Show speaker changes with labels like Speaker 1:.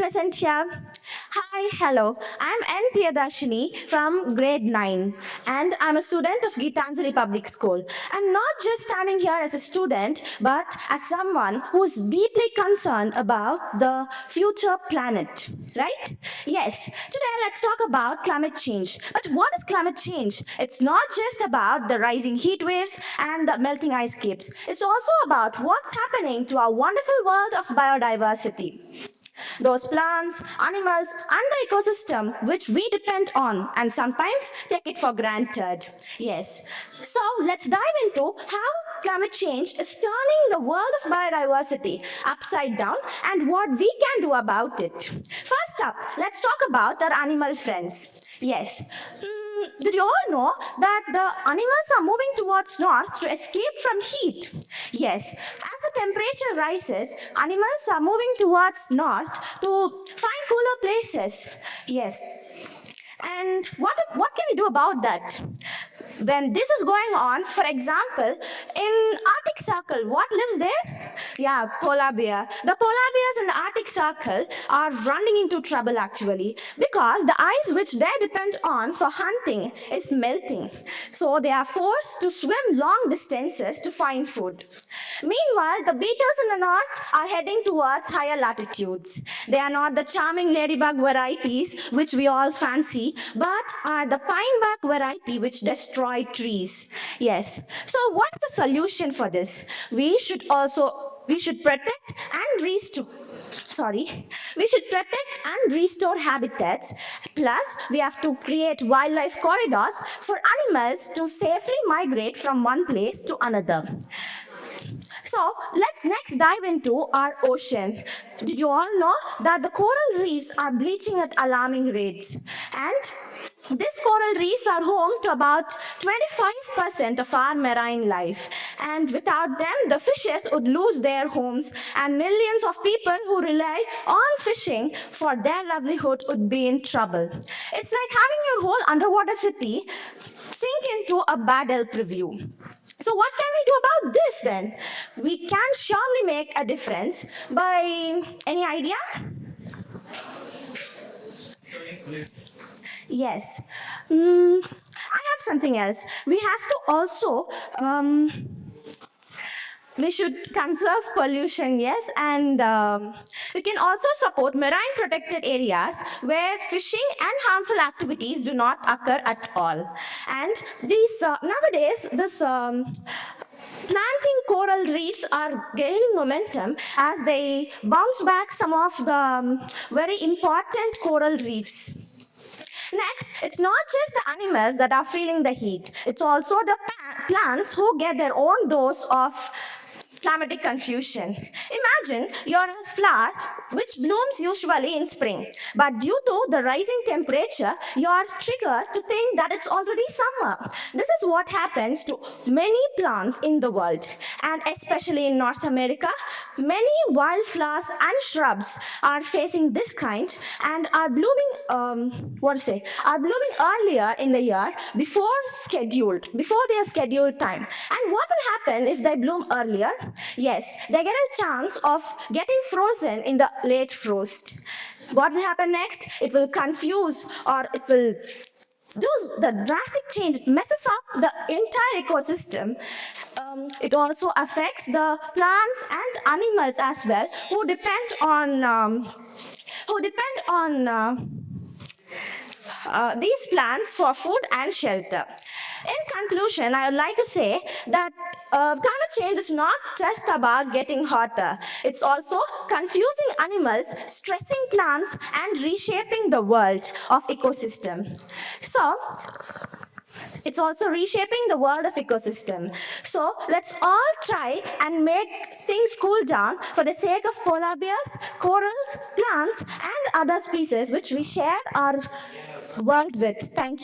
Speaker 1: present here. Hi, hello. I'm N. Priyadarshini from grade 9, and I'm a student of Geetanjali Public School. I'm not just standing here as a student, but as someone who's deeply concerned about the future planet, right? Yes, today let's talk about climate change. But what is climate change? It's not just about the rising heat waves and the melting ice caps. It's also about what's happening to our wonderful world of biodiversity. Those plants, animals, and the ecosystem which we depend on and sometimes take it for granted. Yes. So let's dive into how climate change is turning the world of biodiversity upside down and what we can do about it. First up, let's talk about our animal friends. Yes. Did you all know that the animals are moving towards north to escape from heat? Yes, as the temperature rises, animals are moving towards north to find cooler places. Yes, and what can we do about that? When this is going on, for example, in Arctic Circle, what lives there? Yeah, polar bear. The polar bears in the Arctic Circle are running into trouble actually because the ice which they depend on for hunting is melting. So they are forced to swim long distances to find food. Meanwhile, the beetles in the north are heading towards higher latitudes. They are not the charming ladybug varieties which we all fancy, but are the pinebark variety which destroy trees. Yes. So what's the solution for this? We should protect and restore we should protect and restore habitats. Plus, we have to create wildlife corridors for animals to safely migrate from one place to another. So let's next dive into our ocean. Did you all know that the coral reefs are bleaching at alarming rates? And these coral reefs are home to about 25% of our marine life. And without them, the fishes would lose their homes, and millions of people who rely on fishing for their livelihood would be in trouble. It's like having your whole underwater city sink into a battle preview. So what can we do about this then? We can surely make a difference by any idea? Yes. I have something else. We have to also we should conserve pollution, yes, and we can also support marine protected areas where fishing and harmful activities do not occur at all. And these nowadays, this planting coral reefs are gaining momentum as they bounce back some of the very important coral reefs. Next, it's not just the animals that are feeling the heat. It's also the plants who get their own dose of climatic confusion. Imagine you're a flower which blooms usually in spring, but due to the rising temperature, you're triggered to think that it's already summer. This is what happens to many plants in the world, and especially in North America, many wildflowers and shrubs are facing this kind and are blooming, are blooming earlier in the year before their scheduled time. And what will happen if they bloom earlier? Yes, they get a chance of getting frozen in the late frost. What will happen next? It will confuse or it will do the drastic change. It messes up the entire ecosystem. It also affects the plants and animals as well who depend on these plants for food and shelter. In conclusion, I would like to say that climate change is not just about getting hotter. It's also confusing animals, stressing plants, and reshaping the world of ecosystem. So, it's also reshaping the world of ecosystem. So let's all try and make things cool down for the sake of polar bears, corals, plants, and other species which we share our world with. Thank you.